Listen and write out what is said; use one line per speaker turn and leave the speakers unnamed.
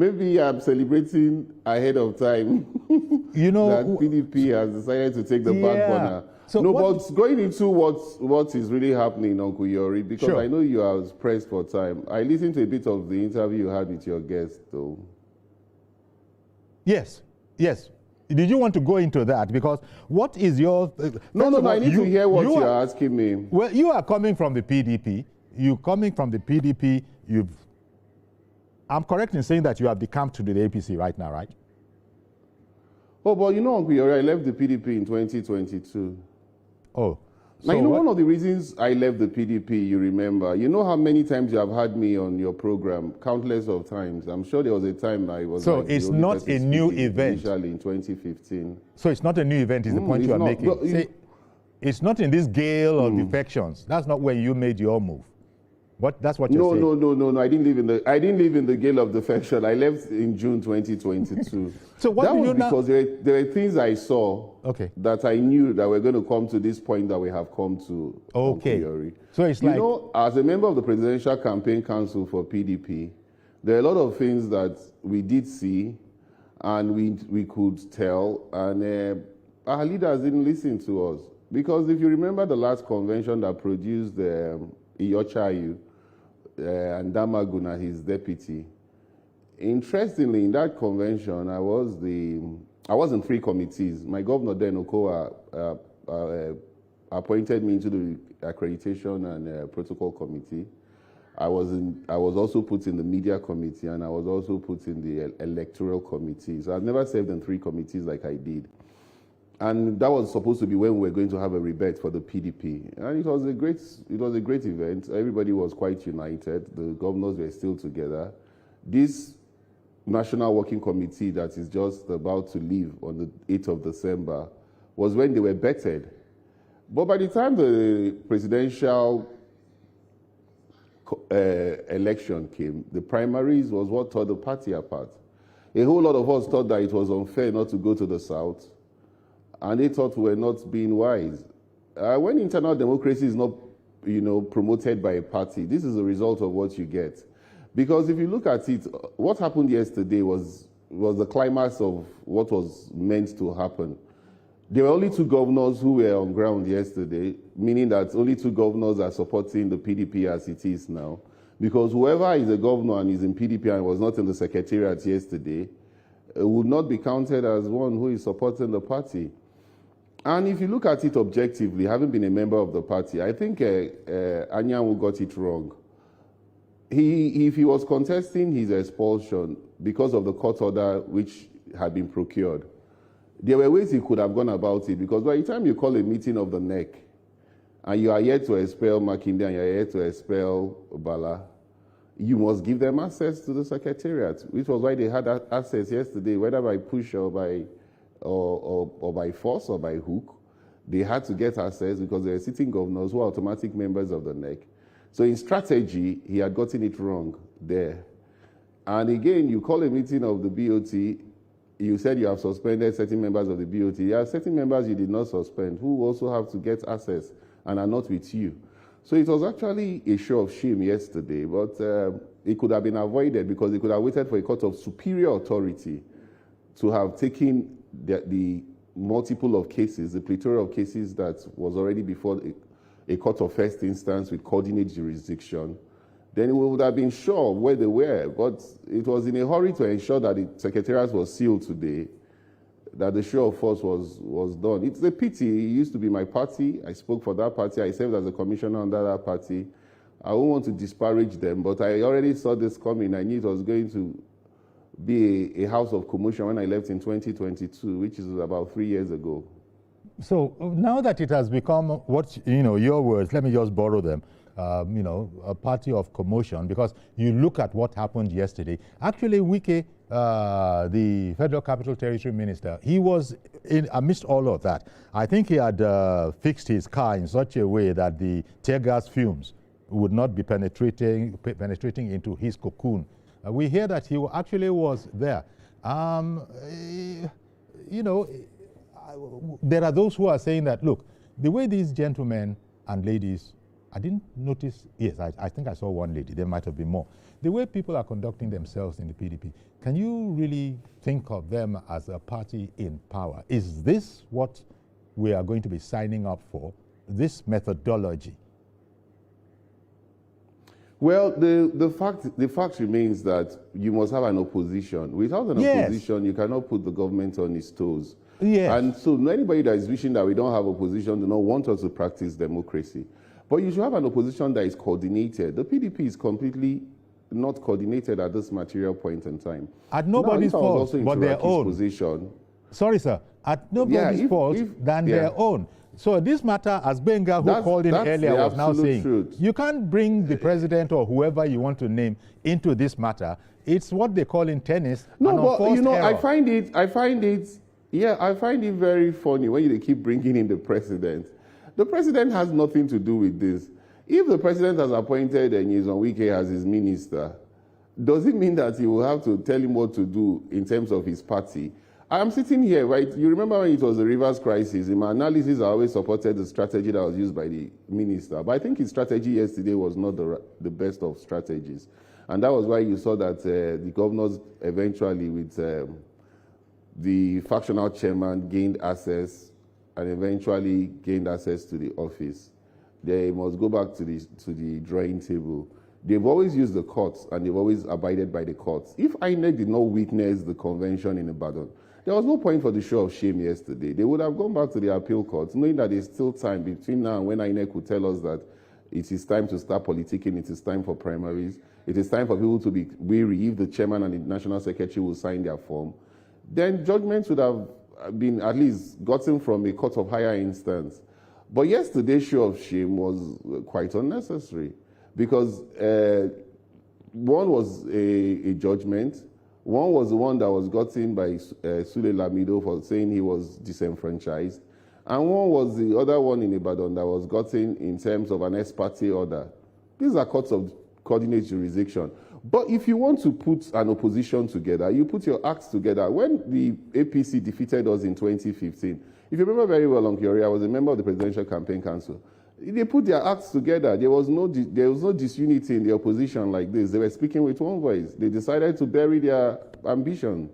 Maybe I'm celebrating ahead of time.
You know,
that PDP has decided to take the back burner.
So
no, but going into what is really happening, Uncle Yori, because
sure.
I know you are pressed for time. I listened to a bit of the interview you had with your guest, though.
Yes, yes. Did you want to go into that? Because what is your...
No, I need to hear what you're asking me.
Well, you are coming from the PDP. I'm correct in saying that you have decamped to the APC right now, right?
Oh, but you know, Uncle Yori, I left the PDP in 2022.
Oh.
Now, you know, one of the reasons I left the PDP, you remember, you know how many times you have had me on your program, countless of times. I'm sure there was a time I was...
So it's not a new event?
Initially in 2015.
So it's not a new event, is the point you are making? Well, it's not in this gale of defections. That's not where you made your move. That's what you're saying.
No. I didn't live in the gale of defection. I left in June 2022.
So what
that
do
was
you
because there were things I saw that I knew that we're going to come to this point that we have come to.
Okay. So it's
you know, as a member of the Presidential Campaign Council for PDP, there are a lot of things that we did see and we could tell, and our leaders didn't listen to us. Because if you remember the last convention that produced Iyochayu, and Damaguna, his deputy. Interestingly, in that convention, I was in 3 committees. My governor then, Okoa, appointed me into the accreditation and protocol committee. I was also put in the media committee, and I was also put in the electoral committee. So I've never served in 3 committees like I did. And that was supposed to be when we were going to have a rebate for the PDP. And it was a great event. Everybody was quite united. The governors were still together. This National Working Committee that is just about to leave on the 8th of December was when they were bettered. But by the time the presidential election came, the primaries was what tore the party apart. A whole lot of us thought that it was unfair not to go to the South. And they thought we were not being wise. When internal democracy is not, promoted by a party, this is a result of what you get. Because if you look at it, what happened yesterday was the climax of what was meant to happen. There were only 2 governors who were on ground yesterday, meaning that only 2 governors are supporting the PDP as it is now. Because whoever is a governor and is in PDP and was not in the secretariat yesterday would not be counted as one who is supporting the party. And if you look at it objectively, having been a member of the party, I think Anyanwu got it wrong. If he was contesting his expulsion because of the court order which had been procured, there were ways he could have gone about it, because by the time you call a meeting of the NEC and you are yet to expel Makinde and you are yet to expel Bala, you must give them access to the secretariat, which was why they had access yesterday, whether by push or by force or by hook. They had to get access because they were sitting governors who are automatic members of the NEC. So in strategy, he had gotten it wrong there. And again, you call a meeting of the BOT, you said you have suspended certain members of the BOT. There are certain members you did not suspend who also have to get access and are not with you. So it was actually a show of shame yesterday, but it could have been avoided because they could have waited for a court of superior authority to have taken the multiple of cases, the plethora of cases that was already before a court of first instance with coordinated jurisdiction. Then we would have been sure where they were, but it was in a hurry to ensure that the secretariat was sealed today, that the show of force was done. It's a pity. It used to be my party. I spoke for that party. I served as a commissioner under that party. I won't want to disparage them, but I already saw this coming. I knew it was going to be a house of commotion when I left in 2022, which is about 3 years ago.
So now that it has become what, your words, let me just borrow them, a party of commotion, because you look at what happened yesterday. Actually, Wike, the Federal Capital Territory Minister, he was amidst all of that. I think he had fixed his car in such a way that the tear gas fumes would not be penetrating into his cocoon. We hear that he actually was there. There are those who are saying that, look, the way these gentlemen and ladies I didn't notice, yes, I think I saw one lady, there might have been more. The way people are conducting themselves in the PDP, can you really think of them as a party in power? Is this what we are going to be signing up for, this methodology?
Well, the fact remains that you must have an opposition. Without an opposition, you cannot put the government on its toes.
Yes.
And so anybody that is wishing that we don't have opposition do not want us to practice democracy. But you should have an opposition that is coordinated. The PDP is completely not coordinated at this material point in time.
At nobody's fault but their own.
Position,
sorry, sir. At nobody's fault than their own. So this matter, as Benga, who called in earlier, was now saying, truth. You can't bring the president or whoever you want to name into this matter. It's what they call in tennis.
No, but you know,
error.
I find it very funny when they keep bringing in the president. The president has nothing to do with this. If the president has appointed Nyesom Wike as his minister, does it mean that he will have to tell him what to do in terms of his party? I'm sitting here, right? You remember when it was the Rivers crisis? In my analysis, I always supported the strategy that was used by the minister. But I think his strategy yesterday was not the best of strategies. And that was why you saw that the governors eventually, with the factional chairman, gained access and eventually gained access to the office. They must go back to the drawing table. They've always used the courts and they've always abided by the courts. If INEC did not witness the convention in Ibadan, there was no point for the show of shame yesterday. They would have gone back to the appeal courts, knowing that there's still time between now and when INEC would tell us that it is time to start politicking, it is time for primaries, it is time for people to be weary if the chairman and the national secretary will sign their form. Then judgments would have been at least gotten from a court of higher instance. But yesterday's show of shame was quite unnecessary because one was a judgment. One was the one that was gotten by Sule Lamido for saying he was disenfranchised. And one was the other one in Ibadan that was gotten in terms of an ex parte order. These are courts of coordinate jurisdiction. But if you want to put an opposition together, you put your acts together. When the APC defeated us in 2015, if you remember very well, Onkiori, I was a member of the Presidential Campaign Council. They put their acts together. There was no disunity in the opposition like this. They were speaking with one voice. They decided to bury their ambition.